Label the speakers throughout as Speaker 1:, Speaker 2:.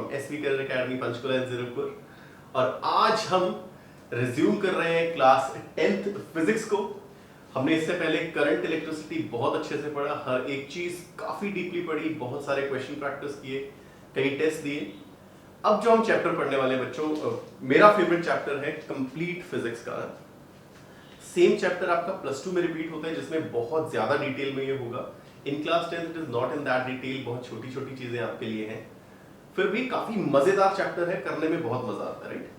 Speaker 1: From SV career academy Panchkula and Zirakpur. और आज हम रिज्यूम कर रहे हैं क्लास 10th फिजिक्स को। हमने इससे पहले करंट इलेक्ट्रिसिटी बहुत अच्छे से पढ़ा, हर एक चीज काफी डीपली पढ़ी, बहुत सारे क्वेश्चन प्रैक्टिस किए, कई टेस्ट दिए। अब जो हम चैप्टर पढ़ने वाले बच्चों, मेरा फेवरेट चैप्टर है कंप्लीट फिजिक्स का। सेम चैप्टर आपका प्लस 2 में रिपीट होता है, जिसमें बहुत ज्यादा डिटेल में ये होगा। In class 10 it is not in that detail, बहुत छोटी छोटी चीजें आपके लिए हैं, फिर भी काफी मजेदार चैप्टर है, करने में बहुत मजा आता है, राइट।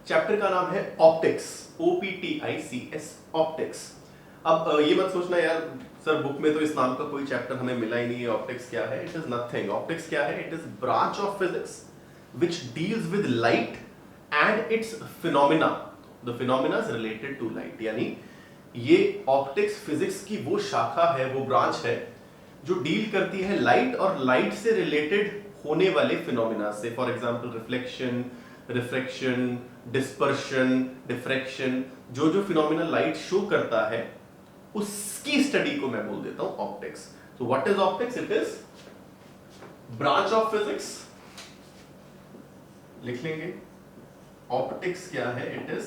Speaker 1: चैप्टर का नाम है ऑप्टिक्स, OPTICS, ऑप्टिक्स। अब ये मत सोचना यार सर बुक में तो इस नाम का कोई चैप्टर हमें मिला ही नहीं है, ऑप्टिक्स क्या है। It is nothing. ऑप्टिक्स क्या है? It is branch of physics which deals with light and its phenomena, the phenomena is related to light. यानी ये ऑप्टिक्स फिजिक्स की वो शाखा है, वो ब्रांच है जो डील करती है लाइट और लाइट से रिलेटेड होने वाले फिनोमेना से। For example reflection, refraction, dispersion, diffraction, जो जो फिनोमेना लाइट शो करता है उसकी स्टडी को मैं बोल देता हूं optics. So what is optics? It is branch of physics. लिख लेंगे ऑप्टिक्स क्या है? It is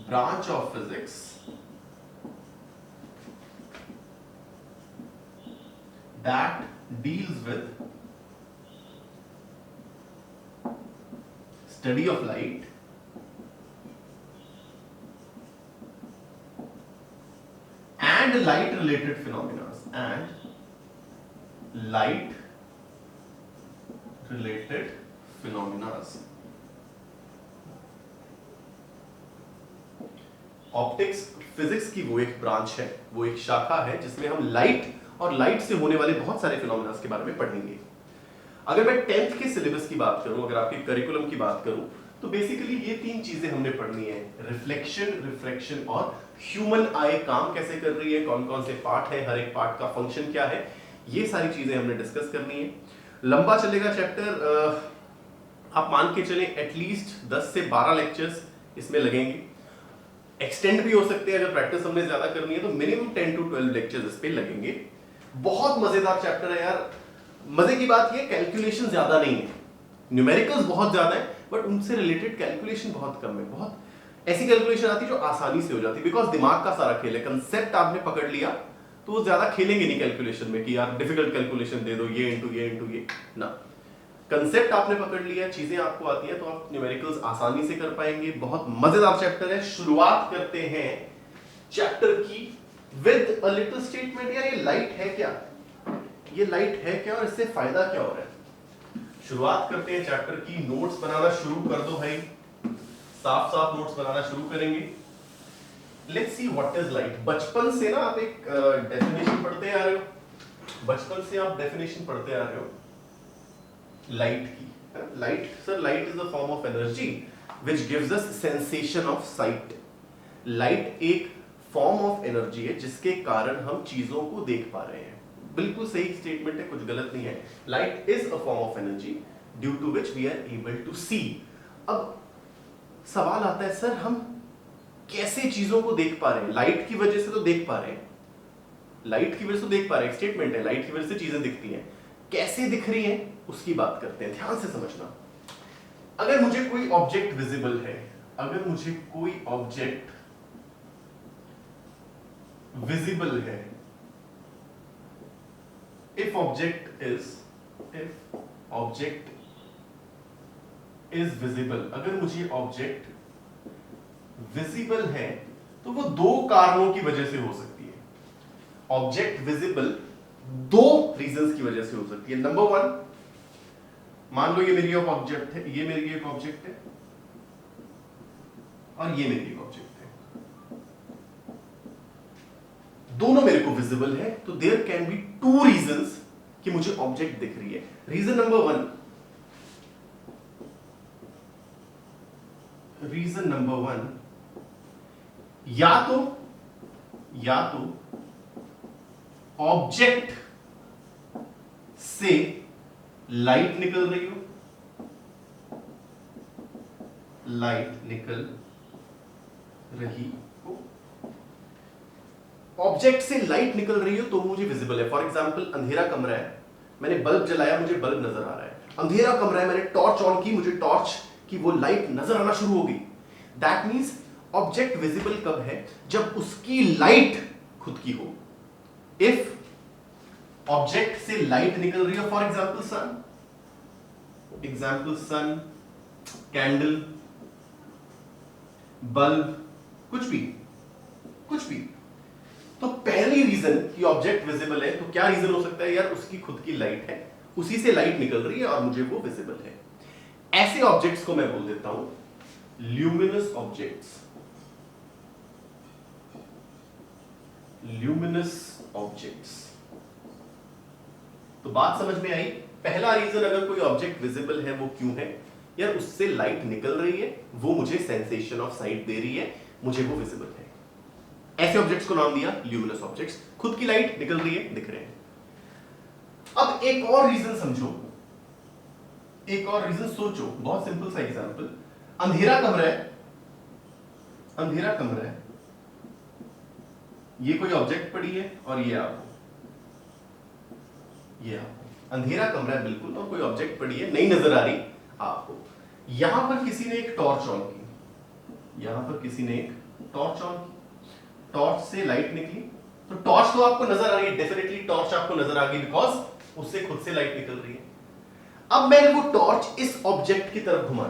Speaker 1: branch of physics that deals with study of light and light related phenomena and light related phenomena। Optics physics की वो एक branch है, वो एक शाखा है जिसमें हम लाइट और लाइट से होने वाले बहुत सारे फिनोमेना के बारे में पढ़ेंगे। अगर मैं 10th के सिलेबस की बात करूं, अगर आपके करिकुलम की बात करूं, तो बेसिकली ये तीन चीजें हमने पढ़नी है, रिफ्लेक्शन, रिफ्रैक्शन और ह्यूमन आई काम कैसे कर रही है, कौन कौन से पार्ट है, हर एक पार्ट का फंक्शन क्या है, ये सारी चीजें हमने डिस्कस करनी है। लंबा चलेगा चैप्टर, आप मान के चले एटलीस्ट 10 से 12 लेक्चर्स इसमें लगेंगे। एक्सटेंड भी हो सकते हैं, अगर प्रैक्टिस हमने ज्यादा करनी है तो मिनिमम 10 to 12 लेक्चर्स इस पे लगेंगे। बहुत मजेदार चैप्टर है यार। मजे की बात ये कैलकुलेशन ज्यादा नहीं है, न्यूमेरिकल्स बहुत ज्यादा है, बट उनसे रिलेटेड कैलकुलेशन बहुत कम है। बहुत ऐसी कैलकुलेशन आती है जो आसानी से हो जाती है, बिकॉज दिमाग का सारा खेल है। कंसेप्ट आपने पकड़ लिया तो वो ज्यादा खेलेंगे नहीं कैलकुलेशन में कि यार डिफिकल्ट कैलकुलेशन दे दो, ये इंटू ये ना। कंसेप्ट आपने पकड़ लिया, चीजें आपको आती है, तो आप न्यूमेरिकल्स आसानी से कर पाएंगे। बहुत मजेदार चैप्टर है। शुरुआत करते हैं चैप्टर की विद अ लिटिल स्टेटमेंट। यार ये लाइट है क्या, ये लाइट है क्या और इससे फायदा क्या हो रहा है। शुरुआत करते हैं चैप्टर की। नोट्स बनाना शुरू कर दो भाई, साफ साफ नोट्स बनाना शुरू करेंगे। Let's see what is light. बचपन से ना आप एक डेफिनेशन पढ़ते आ रहे हो, बचपन से आप डेफिनेशन पढ़ते आ रहे हो लाइट की। Light sir, light is a form of energy which gives us sensation of site. Light एक फॉर्म ऑफ एनर्जी है जिसके कारण हम चीजों को देख पा रहे हैं। बिल्कुल सही स्टेटमेंट है, कुछ गलत नहीं है। Light is a form of energy due to which we are able to see. अब सवाल आता है सर हम कैसे चीजों को देख पा रहे हैं? लाइट की वजह से तो देख पा रहे हैं, लाइट की वजह से तो देख पा रहे हैं, स्टेटमेंट है, लाइट की वजह से चीजें दिखती हैं। कैसे दिख रही हैं उसकी बात करते हैं, ध्यान से समझना। अगर मुझे कोई ऑब्जेक्ट विजिबल है, अगर मुझे कोई ऑब्जेक्ट विजिबल है, if object is visible, अगर मुझे ऑब्जेक्ट विजिबल है तो वो दो कारणों की वजह से हो सकती है। ऑब्जेक्ट विजिबल दो रीजंस की वजह से हो सकती है। नंबर 1, मान लो ये मेरी एक ऑब्जेक्ट है, ये मेरी एक ऑब्जेक्ट है और ये मेरी एक ऑब्जेक्ट है, दोनों मेरे को विजिबल है, तो देयर कैन बी 2 रीजंस कि मुझे ऑब्जेक्ट दिख रही है। रीजन नंबर 1, या तो ऑब्जेक्ट से लाइट निकल रही हो, ऑब्जेक्ट से लाइट निकल रही हो तो मुझे विजिबल है। फॉर एग्जाम्पल अंधेरा कमरा है, मैंने बल्ब जलाया, मुझे बल्ब नजर आ रहा है। अंधेरा कमरा है, मैंने टॉर्च ऑन की, मुझे टॉर्च की वो लाइट नजर आना शुरू हो गई। दैट मीन्स ऑब्जेक्ट विजिबल कब है? जब उसकी लाइट खुद की हो। इफ ऑब्जेक्ट से लाइट निकल रही हो, for example sun, candle, bulb, कुछ भी, तो पहली रीजन कि ऑब्जेक्ट विजिबल है, तो क्या रीजन हो सकता है? यार उसकी खुद की लाइट है, उसी से लाइट निकल रही है और मुझे वो विजिबल है। ऐसे ऑब्जेक्ट्स को मैं बोल देता हूं ल्यूमिनस ऑब्जेक्ट्स। तो बात समझ में आई? पहला रीजन, अगर कोई ऑब्जेक्ट विजिबल है वो क्यों है? यार उससे लाइट निकल रही है, वो मुझे सेंसेशन ऑफ साइट दे रही है, मुझे वो विजिबल है। ऐसे ऑब्जेक्ट्स को नाम दिया ल्यूमिनस ऑब्जेक्ट्स। खुद की लाइट निकल रही है, दिख रहे हैं। अब एक और रीजन समझो, एक और रीजन सोचो, बहुत सिंपल सा एग्जांपल। अंधेरा कमरा है, ये कोई ऑब्जेक्ट पड़ी है और ये आपको अंधेरा कमरा है बिल्कुल, और कोई ऑब्जेक्ट पड़ी है, नहीं नजर आ रही आपको। यहां पर किसी ने एक टॉर्च ऑन की, टॉर्च से लाइट निकली, तो टॉर्च तो आपको नजर आ रही है, डेफिनेटली टॉर्च आपको नजर आ गई, बिकॉज उससे खुद से लाइट निकल रही है। अब मैंने वो टॉर्च इस ऑब्जेक्ट की तरफ घुमा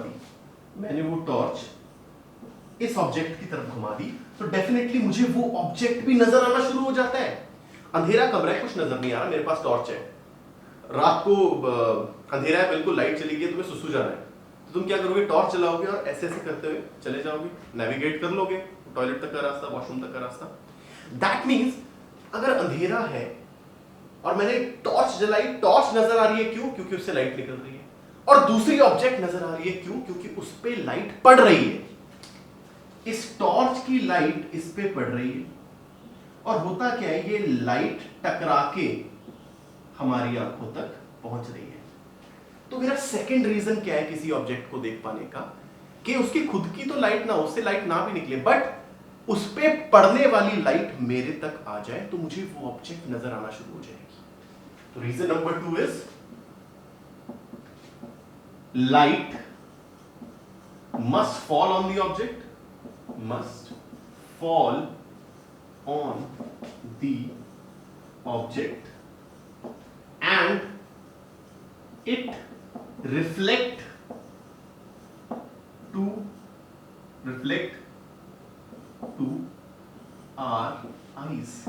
Speaker 1: दी, तो डेफिनेटली मुझे वो ऑब्जेक्ट भी नजर आना शुरू हो जाता है। अंधेरा कमरा है, कुछ नजर नहीं आ रहा, मेरे पास टॉर्च है, रात को अंधेरा है बिल्कुल, लाइट चली गई, तुम्हें सुसु जाना है, तो तुम क्या करोगे? टॉर्च चलाओगे और ऐसे ऐसे करते हुए चले जाओगे, नेविगेट कर लोगे टॉयलेट तक का रास्ता, वॉशरूम तक का रास्ता। दैट मीन्स अगर अंधेरा है और मैंने टॉर्च जलाई, टॉर्च नजर आ रही है, क्यों? क्योंकि उससे लाइट निकल रही है। और दूसरी ऑब्जेक्ट नजर आ रही है, क्यों? क्योंकि उस पे लाइट पड़ रही है। इस टॉर्च की लाइट इस पे पड़ रही है, और होता क्या है, ये लाइट टकरा के हमारी आंखों तक पहुंच रही है। तो मेरा सेकंड रीजन क्या है किसी ऑब्जेक्ट को देख पाने का? कि उसकी खुद की तो लाइट ना, उससे लाइट ना भी निकले, बट उस पे पड़ने वाली लाइट मेरे तक आ जाए, तो मुझे वो ऑब्जेक्ट नजर आना शुरू हो जाएगी। तो reason number 2 is light must fall on the object, and it reflect to our eyes.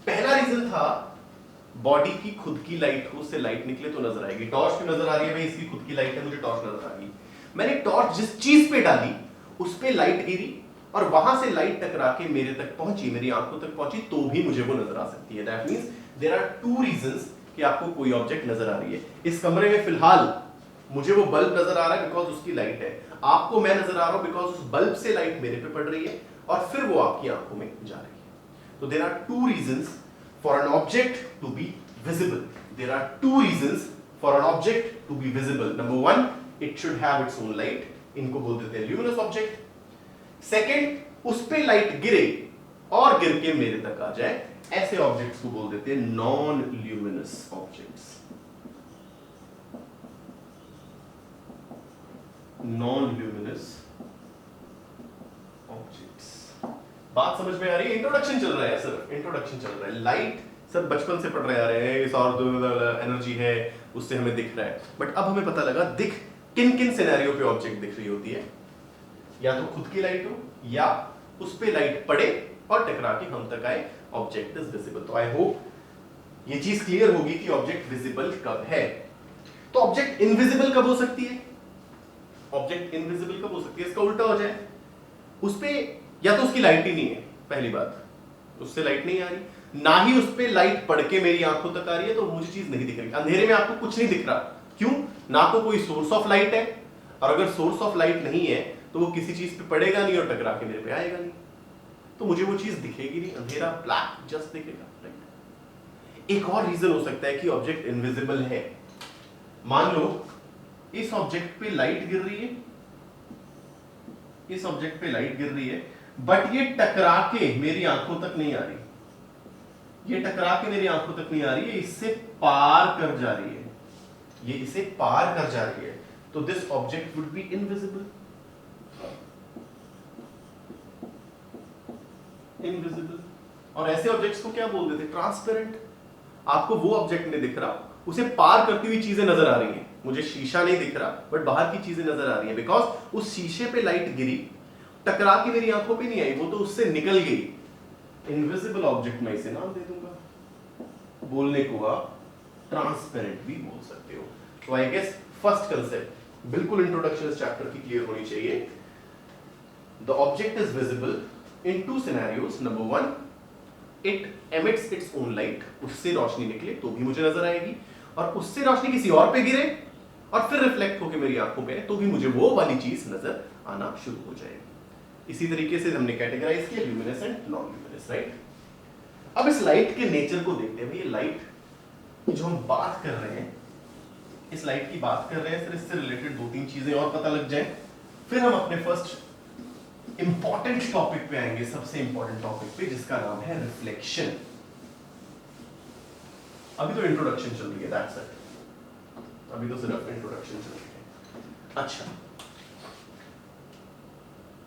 Speaker 1: पहला रीजन था बॉडी की खुद की लाइट हो, उससे लाइट निकले तो नजर आएगी। टॉर्च क्यों नजर आ रही है भाई? इसकी खुद की लाइट है, मुझे टॉर्च नजर आ गई। मैंने टॉर्च जिस चीज पे डाली उस पे लाइट गिरी, और वहां से लाइट टकरा के मेरे तक पहुंची, मेरी आंखों तक पहुंची, तो भी मुझे वो नजर आ सकती है। That means there are 2 reasons कि आपको कोई ऑब्जेक्ट नजर आ रही है। इस कमरे में फिलहाल मुझे वो बल्ब नजर आ रहा है बिकॉज उसकी लाइट है, आपको मैं नजर आ रहा हूं बिकॉज उस बल्ब से लाइट मेरे पे पड़ रही है, और फिर वो आपकी आंखों में जा रही है। तो there are 2 reasons for an object to be visible. There are 2 reasons for an object to be visible. Number 1, it should have its own light. इनको बोल देते हैं luminous object. Second, उस पे लाइट गिरे और गिर के मेरे तक आ जाए, ऐसे ऑब्जेक्ट्स को बोल देते हैं non luminous objects. Non luminous objects. बात समझ में आ रही है? इंट्रोडक्शन चल रहा है सर, इंट्रोडक्शन चल रहा है। लाइट सर बचपन से पढ़ रहे आ रहे हैं, इस और एनर्जी है उससे हमें दिख रहा है, बट अब हमें पता लगा दिख किन किन सिनेरियो पे ऑब्जेक्ट दिख रही होती है। या तो खुद की लाइट हो, या उस पे लाइट पड़े और टकरा के हम तक आए, ऑब्जेक्ट इज विजिबल। तो आई होप ये चीज क्लियर होगी कि ऑब्जेक्ट विजिबल कब है। तो ऑब्जेक्ट इनविजिबल कब हो सकती है? ऑब्जेक्ट इनविजिबल कब हो सकती है? इसका उल्टा हो जाए, उस पे या तो उसकी लाइट ही नहीं है, पहली बात, उससे लाइट नहीं आ रही, ना ही उस पे लाइट पड़ के मेरी आंखों तक आ रही है, तो मुझे चीज नहीं दिख रही। अंधेरे में आपको कुछ नहीं दिख रहा, क्यों? ना तो कोई सोर्स ऑफ लाइट है, और अगर सोर्स ऑफ लाइट नहीं है तो वो किसी चीज पे पड़ेगा नहीं और टकरा के मेरे पे आएगा नहीं, तो मुझे वो चीज दिखेगी नहीं, अंधेरा ब्लैक जस्ट दिखेगा, राइट? एक और रीजन हो सकता है कि ऑब्जेक्ट इनविजिबल है। मान लो इस ऑब्जेक्ट पे लाइट गिर रही है, इस ऑब्जेक्ट पे लाइट गिर रही है, बट ये टकरा के मेरी आंखों तक नहीं आ रही, ये टकरा के मेरी आंखों तक नहीं आ रही है, इससे पार कर जा रही है, ये इसे पार कर जा रही है, तो this object would be invisible. Invisible. और ऐसे ऑब्जेक्ट्स को क्या बोल देते? ट्रांसपेरेंट। आपको वो ऑब्जेक्ट नहीं दिख रहा, उसे पार करती हुई चीजें नजर आ रही हैं। मुझे शीशा नहीं दिख रहा बट बाहर की चीजें नजर आ रही हैं, बिकॉज उस शीशे पे लाइट गिरी, टकरा के मेरी आंखों पे नहीं आई, वो तो उससे निकल गई। इनविजिबल ऑब्जेक्ट मैं इसे नाम दे दूंगा, बोलने को आप ट्रांसपेरेंट भी बोल सकते हो। तो आई गेस फर्स्ट कंसेप्ट बिल्कुल इंट्रोडक्शन इस चैप्टर की क्लियर होनी चाहिए। The object is visible in two scenarios. Number one, it emits its own light, उससे रोशनी निकले तो भी मुझे नजर आएगी, और उससे रोशनी किसी और पे गिरे और फिर रिफ्लेक्ट होकर मेरी आंखों पे तो भी मुझे वो वाली चीज नजर आना शुरू हो जाएगी। इसी तरीके से हमने कैटेगराइज किया ल्यूमिनेसेंट, नॉन ल्यूमिनेस, राइट। अब इस लाइट के नेचर को देखते हैं। भाई ये लाइट की जो हम बात कर रहे हैं, इस लाइट की बात कर रहे हैं, फिर इससे रिलेटेड दो तीन चीजें और पता लग जाए, फिर हम अपने फर्स्ट इंपॉर्टेंट टॉपिक पे आएंगे, सबसे इंपॉर्टेंट टॉपिक पे, जिसका नाम है रिफ्लेक्शन। अभी तो इंट्रोडक्शन चल रही है, दैट्स इट। अभी तो सिर्फ इंट्रोडक्शन चल रही है। अच्छा,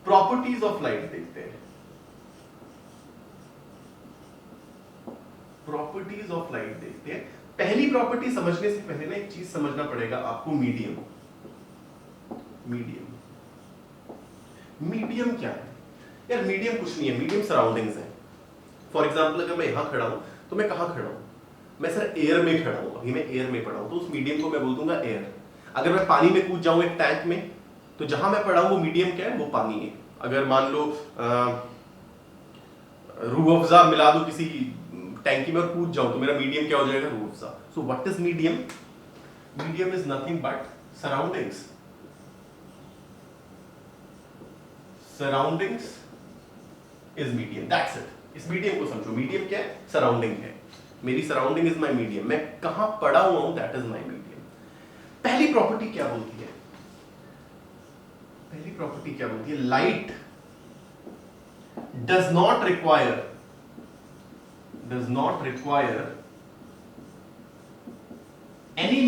Speaker 1: प्रॉपर्टीज ऑफ लाइट देखते हैं। प्रॉपर्टीज ऑफ लाइट देखते हैं। पहली प्रॉपर्टी समझने से पहले ना एक चीज समझना पड़ेगा आपको, मीडियम। मीडियम, मीडियम क्या है यार? मीडियम कुछ नहीं है, मीडियम सराउंडिंग्स है। फॉर एग्जांपल अगर मैं यहां खड़ा हूं तो मैं कहां खड़ा हूं? मैं सर एयर में खड़ा हूं, अभी मैं एयर में पड़ा हूं, तो उस मीडियम को मैं बोल दूंगा एयर। अगर मैं पानी में कूद जाऊं एक टैंक में, तो जहां मैं पड़ा हूं वो मीडियम क्या है? वो पानी है। अगर मान लो रूह अफ़ज़ा मिला दो किसी टैंकी में और कूद जाऊं तो मेरा मीडियम क्या हो जाएगा? Rooh Afza. So what is medium? Medium is nothing but surroundings. Surroundings is medium, that's it. इस मीडियम को समझो, मीडियम क्या है? सराउंडिंग है। मेरी सराउंडिंग इज माय मीडियम, मैं कहां पड़ा हुआ हूं, दैट इज माय मीडियम। पहली प्रॉपर्टी क्या बोलती है? पहली प्रॉपर्टी क्या बोलती है? Light does not require any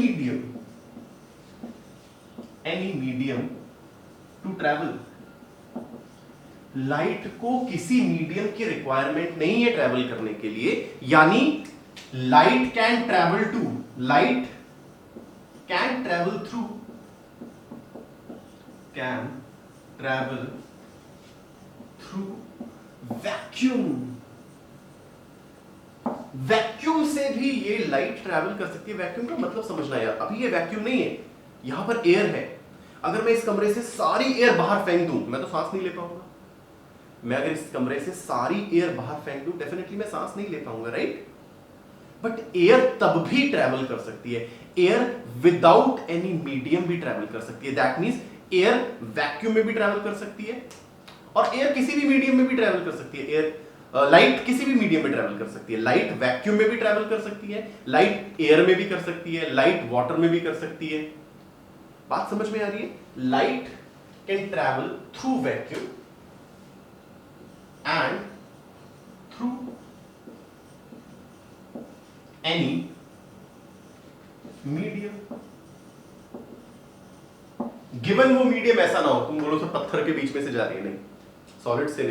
Speaker 1: medium to travel। Light को किसी मीडियम की रिक्वायरमेंट नहीं है ट्रेवल करने के लिए, यानी light can travel through vacuum. Vacuum से भी ये लाइट ट्रैवल कर सकती है। वैक्यूम का मतलब समझना यार, अभी ये वैक्यूम नहीं है, यहां पर एयर है। अगर मैं इस कमरे से सारी एयर बाहर फेंक दूं, मैं तो सांस नहीं ले पाऊंगा। मैं अगर इस कमरे से सारी एयर बाहर फेंक दूं, डेफिनेटली मैं सांस नहीं ले पाऊंगा, राइट। बट एयर तब भी ट्रैवल कर सकती है। एयर विदाउट एनी मीडियम भी ट्रैवल कर सकती है। दैट मींस एयर वैक्यूम में भी ट्रैवल कर सकती है, और एयर किसी भी मीडियम में भी ट्रैवल कर सकती है। एयर लाइट किसी भी मीडियम में ट्रैवल कर सकती है। लाइट वैक्यूम में भी ट्रैवल कर सकती है, लाइट एयर में भी कर सकती है, लाइट वाटर में भी कर सकती है। बात समझ में आ रही है? Light can travel through vacuum and through any medium, given वो मीडियम ऐसा ना हो तुम बोलो सब पत्थर के बीच में से जा रही है, नहीं, सॉलिड से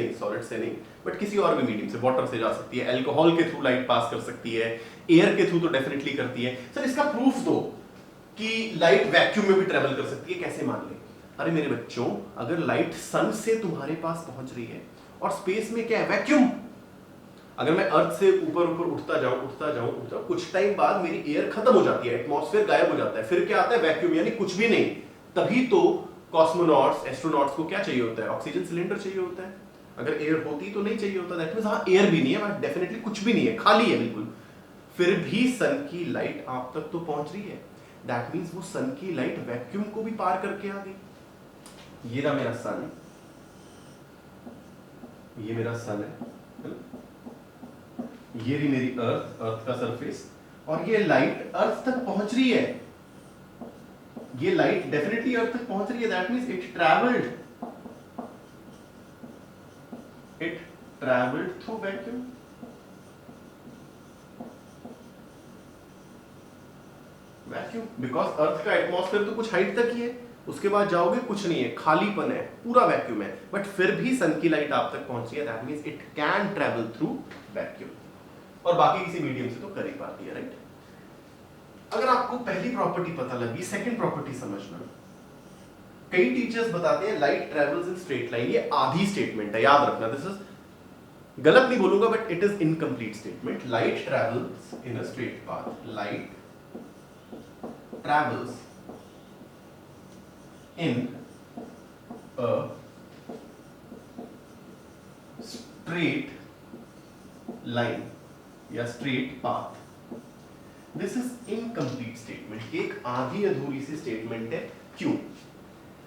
Speaker 1: नहीं, बट किसी और भी मीडियम से, वाटर से जा सकती है, अल्कोहल के थ्रू लाइट पास कर सकती है, एयर के थ्रू तो डेफिनेटली करती है। सर इसका प्रूफ दो कि लाइट वैक्यूम में भी ट्रेवल कर सकती है, कैसे मान ले? अरे मेरे बच्चों, अगर लाइट सन से तुम्हारे पास पहुंच रही है और स्पेस में क्या है? वैक्यूम। अगर मैं अर्थ से ऊपर उठता जाऊं, कुछ टाइम बाद मेरी एयर खत्म हो जाती है, एटमॉस्फेयर गायब हो जाता है, फिर क्या आता है? वैक्यूम, यानी कुछ भी नहीं। तभी तो कॉस्मोनॉट्स, एस्ट्रोनॉट्स को क्या चाहिए होता है? ऑक्सीजन सिलेंडर चाहिए होता है। अगर एयर होती तो नहीं चाहिए होता। दैट मींस हाँ, एयर भी नहीं है, बट डेफिनेटली कुछ भी नहीं है, खाली है बिल्कुल। फिर भी सन की लाइट आप तक तो पहुंच रही है। दैट मींस वो सन की लाइट वैक्यूम को भी पार करके आ गई। ये रहा मेरा सन, ये मेरा सन है, ये रही मेरी अर्थ का सरफेस, और ये लाइट अर्थ तक पहुंच रही है। ये लाइट डेफिनेटली अर्थ तक पहुंच रही है। That means it travelled through vacuum. Vacuum, because अर्थ का एटमॉस्फेयर तो कुछ हाइट तक ही है, उसके बाद जाओगे कुछ नहीं है, खालीपन है, पूरा वैक्यूम है, बट फिर भी सन की लाइट आप तक पहुंची है, that means it can travel through vacuum, और बाकी किसी मीडियम से तो कर ही पाती है, राइट। अगर आपको पहली प्रॉपर्टी पता लगी, सेकंड प्रॉपर्टी समझना। कई टीचर्स बताते हैं light travels in straight line, ये आधी स्टेटमेंट है, याद रखना, दिस इज गलत नहीं बोलूंगा but it is incomplete statement. Light travels in a straight path, light travels in a straight line या straight path, this is incomplete statement, एक आधी अधूरी सी स्टेटमेंट है। क्यों?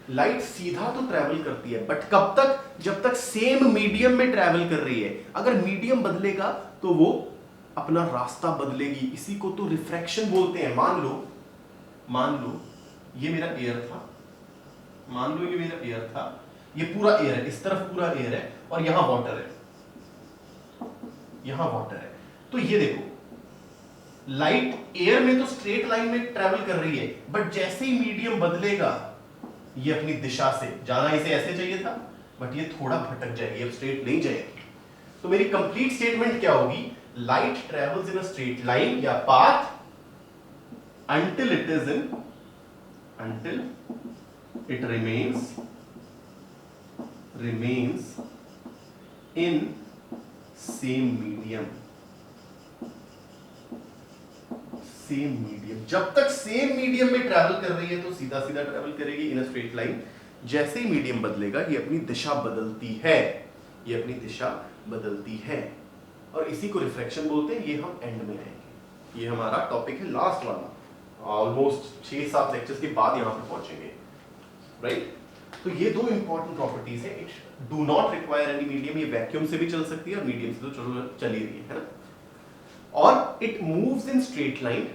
Speaker 1: लाइट सीधा तो ट्रैवल करती है, बट कब तक? जब तक सेम मीडियम में ट्रैवल कर रही है। अगर मीडियम बदलेगा तो वो अपना रास्ता बदलेगी, इसी को तो रिफ्रैक्शन बोलते हैं। मान लो ये मेरा एयर था, मान लो ये मेरा एयर था, ये पूरा एयर है, इस तरफ पूरा एयर है और यहां वाटर है, यहां वाटर है, तो ये देखो लाइट एयर में तो स्ट्रेट लाइन में ट्रैवल कर रही है, बट जैसे ही मीडियम बदलेगा ये अपनी दिशा से, जाना इसे ऐसे चाहिए था बट ये थोड़ा भटक जाएगी, अब स्ट्रेट नहीं जाएगी। तो मेरी कंप्लीट स्टेटमेंट क्या होगी? Light travels in a straight line या path until it remains in same medium। जब तक सेम मीडियम में ट्रैवल कर रही है तो सीधा सीधा ट्रैवल करेगी इन अ स्ट्रेट लाइन। जैसे ही मीडियम बदलेगा ये अपनी दिशा बदलती है, ये अपनी दिशा बदलती है, और इसी को रिफ्रैक्शन बोलते हैं। ये हम एंड में आएंगे, ये हमारा टॉपिक है लास्ट वाला, ऑलमोस्ट 6-7 लेक्चर्स के बाद यहां पर पहुंचेंगे, राइट। तो ये दो इंपॉर्टेंट प्रॉपर्टीज है। It do not require any medium, ये वैक्यूम से भी चल सकती है और मीडियम से तो चल ही रही है ना। और it moves in straight line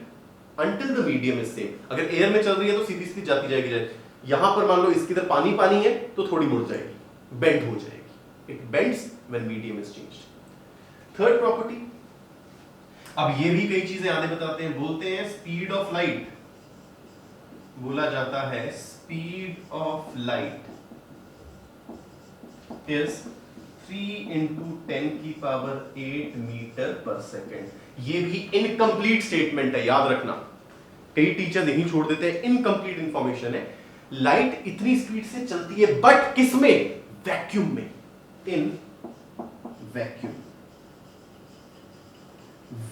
Speaker 1: until the medium is same। अगर एयर में चल रही है तो सीधी सीधी जाती जाएगी, यहां पर मान लो इसकी तरफ पानी पानी है तो थोड़ी मुड़ जाएगी, बेंड हो जाएगी, it bends when medium is changed. Third property, अब ये भी कई चीजें आगे बताते हैं, बोलते हैं स्पीड ऑफ लाइट, बोला जाता है speed of light is 3 × 10⁸ metre per second. ये भी इनकम्प्लीट स्टेटमेंट है, याद रखना, कई टीचर यही छोड़ देते हैं, इनकम्प्लीट इंफॉर्मेशन है। लाइट इतनी स्पीड से चलती है, बट किसमें? वैक्यूम में, इन वैक्यूम।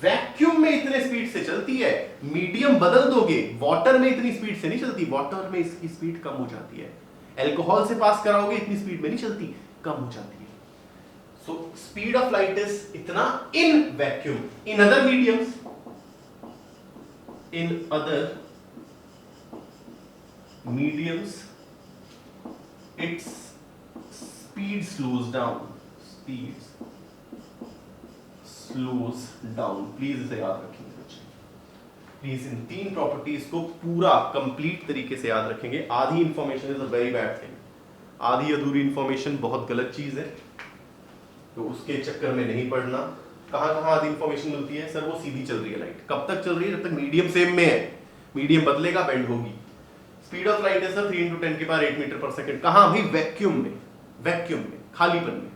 Speaker 1: वैक्यूम में इतने स्पीड से चलती है, मीडियम बदल दोगे, वाटर में इतनी स्पीड से नहीं चलती, वाटर में इसकी स्पीड कम हो जाती है। अल्कोहल से पास कराओगे इतनी स्पीड में नहीं चलती, कम हो जाती है। So speed of light is इतना in vacuum, in other mediums, its speed slows down, please इसे याद रखेंगे बच्चे, प्लीज इन 3 प्रॉपर्टीज को पूरा कंप्लीट तरीके से याद रखेंगे। आधी information is a very bad thing, आधी अधूरी इंफॉर्मेशन बहुत गलत चीज है, तो उसके चक्कर में नहीं पड़ना। कहां आधी इंफॉर्मेशन मिलती है? सर वो सीधी चल रही है लाइट, कब तक चल रही है? जब तक मीडियम सेम में है, मीडियम बदलेगा बेंड होगी। Speed of light is 3 × 10⁸ metre per second. कहां? भाई वैक्यूम में, खालीपन में।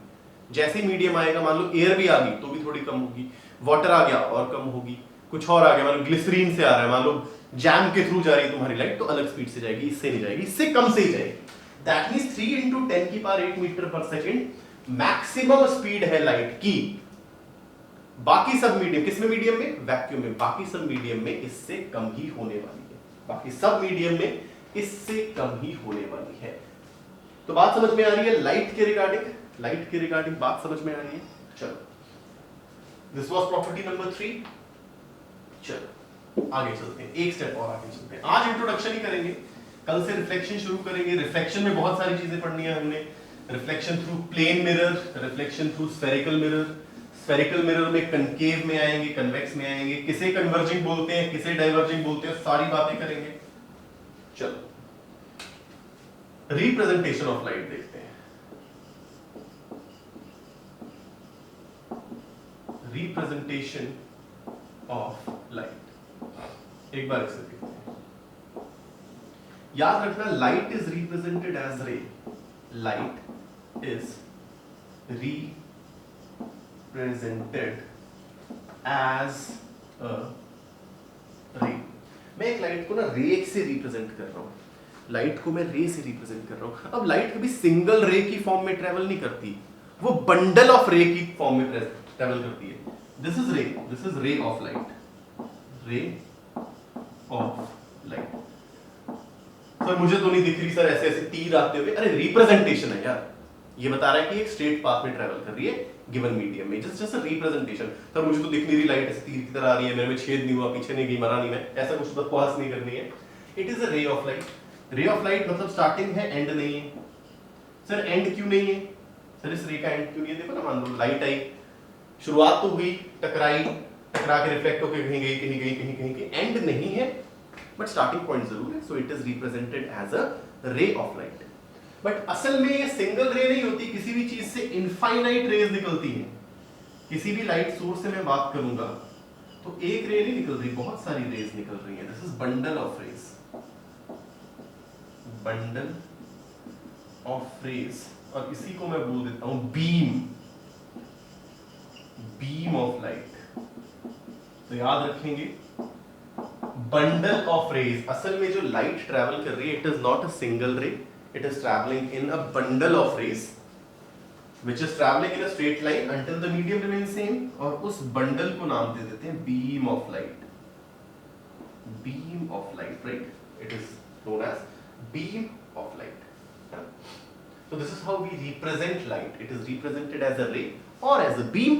Speaker 1: जैसे ही मीडियम आएगा, मान लो एयर भी आ गई तो भी थोड़ी कम होगी, वाटर आ गया और कम होगी, कुछ और आ गया, मान लो ग्लिसरीन से आ रहा है, मान लो जैम के थ्रू जा रही है तुम्हारी लाइट, तो अलग स्पीड से जाएगी, इससे नहीं जाएगी, इससे कम से ही जाएगी। That means 3 × 10⁸ metre per second maximum speed है लाइट की। बाकी सब मीडियम, किसमें? मीडियम में, वैक्यूम में। बाकी सब मीडियम में इससे कम ही होने वाली है, बाकी सब मीडियम में इससे कम ही होने वाली है। तो बात समझ में आ रही है लाइट के रिगार्डिंग बात समझ में आ रही है। चलो, दिस वाज प्रॉपर्टी नंबर 3। चलो आगे चलते हैं, एक स्टेप और आगे चलते हैं। आज इंट्रोडक्शन ही करेंगे, कल से रिफ्लेक्शन शुरू करेंगे। रिफ्लेक्शन में बहुत सारी चीजें पढ़नी है हमने, reflection through plane mirror, reflection through spherical mirror, spherical mirror में कनकेव में आएंगे, कन्वेक्स में आएंगे, किसे कन्वर्जिंग बोलते हैं, किसे डाइवर्जिंग बोलते हैं, सारी बातें करेंगे। चलो रिप्रेजेंटेशन ऑफ लाइट देखते हैं। रिप्रेजेंटेशन ऑफ लाइट, एक बार इसे देखते हैं। याद रखना light is represented as ray, light is represented as a ray. मैं एक लाइट को ना रे से रिप्रेजेंट कर रहा हूं, लाइट को मैं रे से रिप्रेजेंट कर रहा हूं। अब लाइट कभी सिंगल रे की फॉर्म में ट्रेवल नहीं करती, वो बंडल ऑफ रे की फॉर्म में ट्रेवल करती है। दिस इज रे, दिस इज रे ऑफ लाइट, रे ऑफ लाइट। सर मुझे तो नहीं दिख रही सर ऐसे ऐसे तीर आते हुए, अरे रिप्रेजेंटेशन है यार, ये बता रहा है कि एक स्ट्रेट पाथ में ट्रेवल कर रही है गिवन मीडियम में, जस्ट अ रिप्रेजेंटेशन। सर मुझे तो दिख नहीं रही लाइट ऐसे तीर की तरह आ रही है, मेरे में छेद नहीं हुआ, पीछे नहीं गई, मरा नहीं मैं, ऐसा कुछ बकवास नहीं करनी है। It is a ray of light. रे ऑफ लाइट मतलब स्टार्टिंग है, एंड नहीं है। सर एंड क्यों नहीं है? सर इस रे का एंड क्यों नहीं है? देखो ना, मान लो लाइट आई, शुरुआत तो हुई, टकराई, टकरा के रिफ्लेक्ट होकर कहीं गई, कहीं गई, कहीं कहीं गई, एंड नहीं है बट स्टार्टिंग पॉइंट जरूर है। So it is represented as a ray of light. But असल में ये सिंगल रे नहीं होती, किसी भी चीज से इनफाइनाइट रेज निकलती हैं। किसी भी लाइट सोर्स से मैं बात करूंगा तो एक रे नहीं निकल रही, बहुत सारी रेज निकल रही है। This is bundle of rays, bundle of rays. और इसी को मैं बोल देता हूं बीम, बीम ऑफ लाइट। तो याद रखेंगे बंडल ऑफ रेज, असल में जो लाइट ट्रैवल कर रही है, it is not a single ray, it is travelling in a bundle of rays which is traveling in a straight line until the medium remains same, और उस bundle को नाम दे देते हैं beam of light, beam of light, right? It is known as beam of light. So this is how we represent light. It is represented as a ray or as a beam.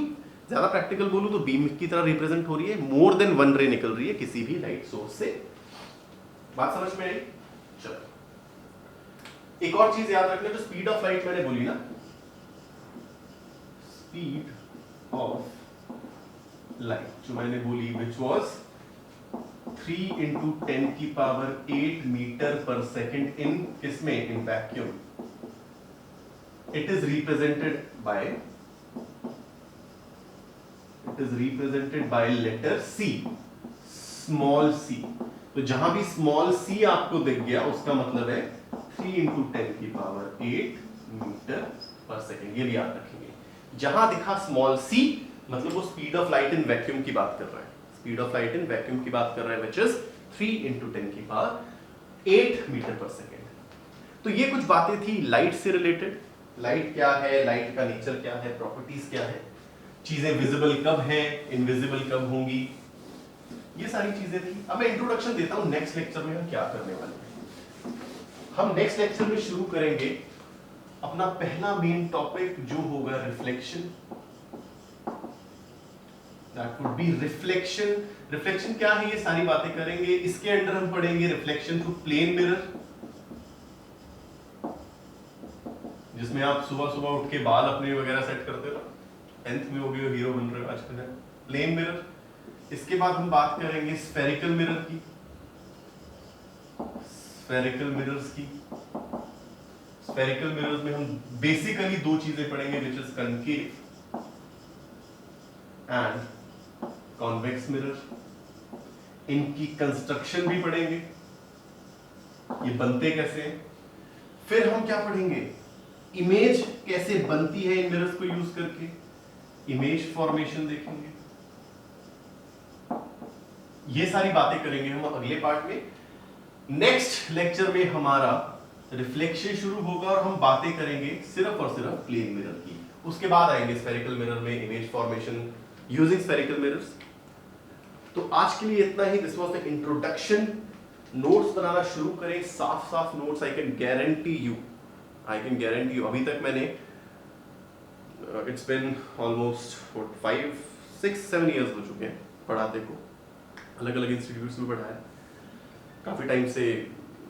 Speaker 1: ज्यादा practical बोलूं तो beam की तरह represent हो रही है, more than one रे निकल रही है किसी भी लाइट सोर्स से। बात समझ में आई? चलो एक और चीज याद रखना, जो स्पीड ऑफ लाइट मैंने बोली ना, स्पीड ऑफ लाइट जो मैंने बोली, which was 3 into 10 की power 8 metre per second in किसमें? In vacuum. It is represented by letter C, small c। तो जहां भी स्मॉल c आपको दिख गया उसका मतलब है 3 into 10 की पावर 8 मीटर पर सेकेंड। ये भी याद रखेंगे, जहां दिखा स्मॉल c मतलब वो speed of light in vacuum की बात कर रहा है, speed of light in vacuum की बात कर रहा है, which is 3 into 10 की पावर 8 मीटर पर सेकेंड। तो ये कुछ बातें थी लाइट से रिलेटेड। लाइट क्या है, लाइट का नेचर क्या है, प्रॉपर्टीज क्या है, चीजें विजिबल कब हैं, इनविजिबल कब होंगी, ये सारी चीजें थी। अब मैं इंट्रोडक्शन देता हूं नेक्स्ट लेक्चर में हम क्या करने वाले हैं। हम नेक्स्ट लेक्चर में शुरू करेंगे अपना पहला मेन टॉपिक जो होगा reflection. That would be reflection. Reflection क्या है ये सारी बातें करेंगे। इसके अंडर हम पढ़ेंगे रिफ्लेक्शन थ्रू प्लेन मिरर, जिसमें आप सुबह सुबह उठ के बाल अपने वगैरह सेट करते हो, 10th में हो गए हीरो बन रहे हो आजकल, प्लेन मिरर। इसके बाद हम बात करेंगे स्फेरिकल मिरर की, स्फेरिकल मिरर्स की। स्फेरिकल मिरर्स में हम बेसिकली दो चीजें पढ़ेंगे, which is concave and convex mirror. इनकी कंस्ट्रक्शन भी पढ़ेंगे, ये बनते कैसे हैं। फिर हम क्या पढ़ेंगे, इमेज कैसे बनती है इन मिरर्स को यूज करके, इमेज फॉर्मेशन देखेंगे। ये सारी बातें करेंगे हम अगले पार्ट में। नेक्स्ट लेक्चर में हमारा रिफ्लेक्शन शुरू होगा और हम बातें करेंगे सिर्फ और सिर्फ प्लेन मिरर की। उसके बाद आएंगे स्फेरिकल मिरर में image formation using spherical mirrors. तो आज के लिए इतना ही। This was the introduction. Notes बनाना शुरू करें, साफ साफ notes. I can guarantee you अभी तक मैंने इट्स बिन ऑलमोस्ट 5, 6, 7 इयर्स हो चुके हैं पढ़ाते को, अलग अलग इंस्टीट्यूट्स में पढ़ाया, काफ़ी टाइम से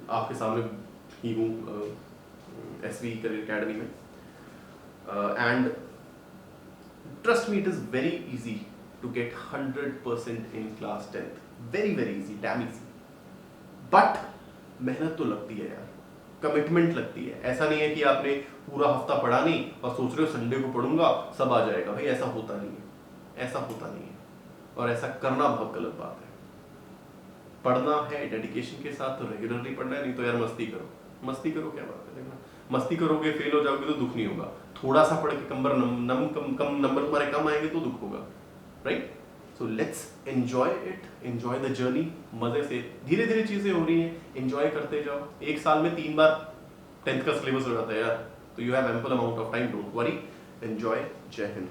Speaker 1: आपके सामने ही हूँ SV करियर अकेडमी में। And trust me, it is very easy to get 100% in class 10th, very very easy, damn easy. But मेहनत तो लगती है यार, कमिटमेंट लगती है। ऐसा नहीं है कि आपने पूरा हफ्ता पढ़ा नहीं और सोच रहे हो संडे को पढ़ूंगा सब आ जाएगा। भाई ऐसा होता नहीं है, ऐसा होता नहीं है, और ऐसा करना बहुत गलत बात है। पढ़ना है डेडिकेशन के साथ तो रेगुलरली पढ़ना है, नहीं तो यार मस्ती करो क्या बात है, देखना मस्ती करोगे फेल हो जाओगे तो दुख नहीं होगा, थोड़ा सा पढ़ के कम नंबर तुम्हारे कम आएंगे तो दुख होगा, right? So let's enjoy it, enjoy the journey, मजे से धीरे धीरे चीजें हो रही हैं, एंजॉय करते जाओ। एक साल में 3 बार 10th का सिलेबस हो जाता है यार, तो you have ample amount of time, don't worry, enjoy. जय हिंद।